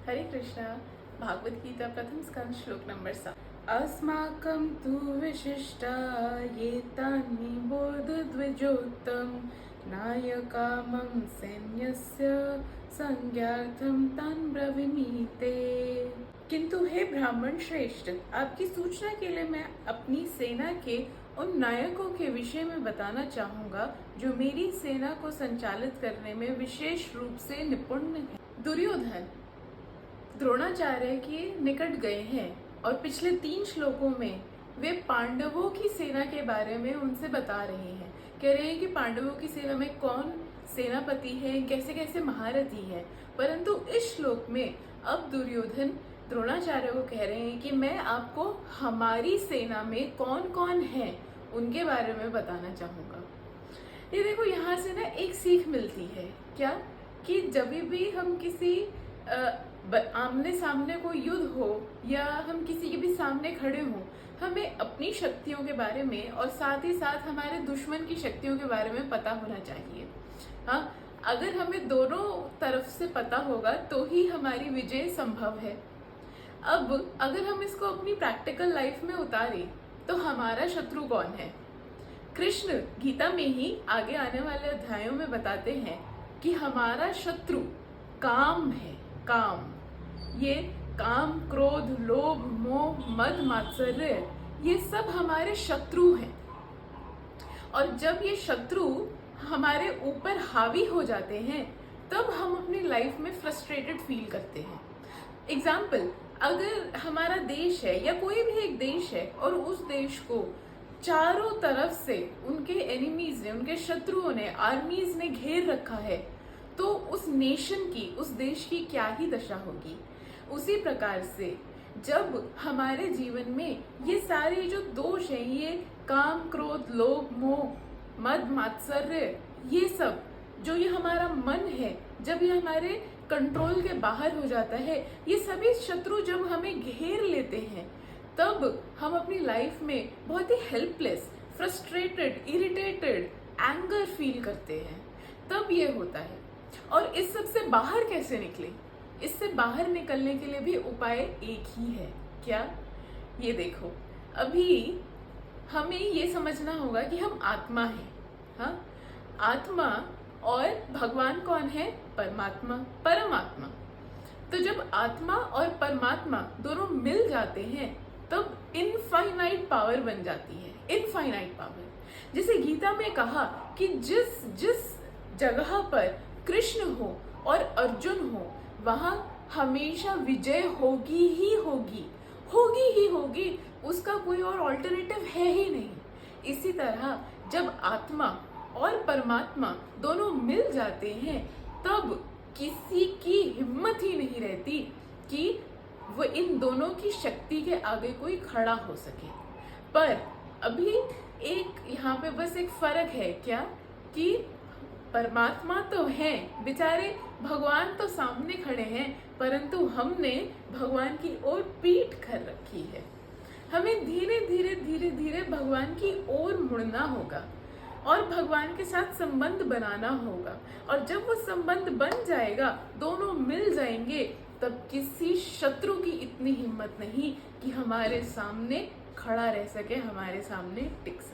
हरे कृष्णा। भागवत गीता प्रथम स्कंद श्लोक नंबर 7। अस्माकं तु विशिष्टा ये तानि बोधद्विजोत्तम नायकामं सैन्यस्य संज्ञार्थं तान् ब्रवीमीते। किंतु हे ब्राह्मण श्रेष्ठ, आपकी सूचना के लिए मैं अपनी सेना के उन नायकों के विषय में बताना चाहूंगा जो मेरी सेना को संचालित करने में विशेष रूप से निपुण है। दुर्योधन द्रोणाचार्य के निकट गए हैं और पिछले 3 श्लोकों में वे पांडवों की सेना के बारे में उनसे बता रहे हैं। कह रहे हैं कि पांडवों की सेना में कौन सेनापति है, कैसे कैसे महारथी है। परंतु इस श्लोक में अब दुर्योधन द्रोणाचार्य को कह रहे हैं कि मैं आपको हमारी सेना में कौन कौन है उनके बारे में बताना चाहूंगा। ये देखो, यहाँ से ना एक सीख मिलती है क्या, कि जब भी हम किसी आमने सामने कोई युद्ध हो या हम किसी के भी सामने खड़े हों, हमें अपनी शक्तियों के बारे में और साथ ही साथ हमारे दुश्मन की शक्तियों के बारे में पता होना चाहिए। हाँ, अगर हमें दोनों तरफ से पता होगा तो ही हमारी विजय संभव है। अब अगर हम इसको अपनी प्रैक्टिकल लाइफ में उतारें तो हमारा शत्रु कौन है? कृष्ण गीता में ही आगे आने वाले अध्यायों में बताते हैं कि हमारा शत्रु काम है। काम, ये काम, क्रोध, लोभ, मोह, मद, मात्सर्य, ये सब हमारे शत्रु हैं। और जब ये शत्रु हमारे ऊपर हावी हो जाते हैं तब हम अपनी लाइफ में फ्रस्ट्रेटेड फील करते हैं। एग्जाम्पल, अगर हमारा देश है या कोई भी एक देश है और उस देश को चारों तरफ से उनके एनिमीज ने, उनके शत्रुओं ने, आर्मीज ने घेर रखा है, तो उस नेशन की, उस देश की क्या ही दशा होगी। उसी प्रकार से जब हमारे जीवन में ये सारे जो दोष हैं, ये काम, क्रोध, लोभ, मोह, मद, मात्सर्य, ये सब जो ये हमारा मन है, जब ये हमारे कंट्रोल के बाहर हो जाता है, ये सभी शत्रु जब हमें घेर लेते हैं, तब हम अपनी लाइफ में बहुत ही helpless, frustrated, irritated, anger feel करते हैं। तब ये होता है। और इस सब से बाहर कैसे निकले? इससे बाहर निकलने के लिए भी उपाय एक ही है। क्या? ये देखो, अभी हमें ये समझना होगा कि हम आत्मा हैं। हाँ, आत्मा और भगवान कौन है? परमात्मा, परमात्मा। तो जब आत्मा और परमात्मा दोनों मिल जाते हैं तब इनफाइनाइट पावर बन जाती है। इनफाइनाइट पावर, जैसे गीता में कहा कि जिस जिस जगह पर कृष्ण हो और अर्जुन हो, वहां हमेशा विजय होगी ही होगी, होगी ही होगी। उसका कोई और ऑल्टरनेटिव है ही नहीं। इसी तरह जब आत्मा और परमात्मा दोनों मिल जाते हैं तब किसी की हिम्मत ही नहीं रहती कि वो इन दोनों की शक्ति के आगे कोई खड़ा हो सके। पर अभी एक यहाँ पे बस एक फर्क है, क्या, कि परमात्मा तो हैं, बेचारे भगवान तो सामने खड़े हैं, परंतु हमने भगवान की ओर पीठ कर रखी है। हमें धीरे धीरे धीरे धीरे भगवान की ओर मुड़ना होगा और भगवान के साथ संबंध बनाना होगा। और जब वो संबंध बन जाएगा, दोनों मिल जाएंगे, तब किसी शत्रु की इतनी हिम्मत नहीं कि हमारे सामने खड़ा रह सके, हमारे सामने टिक सके।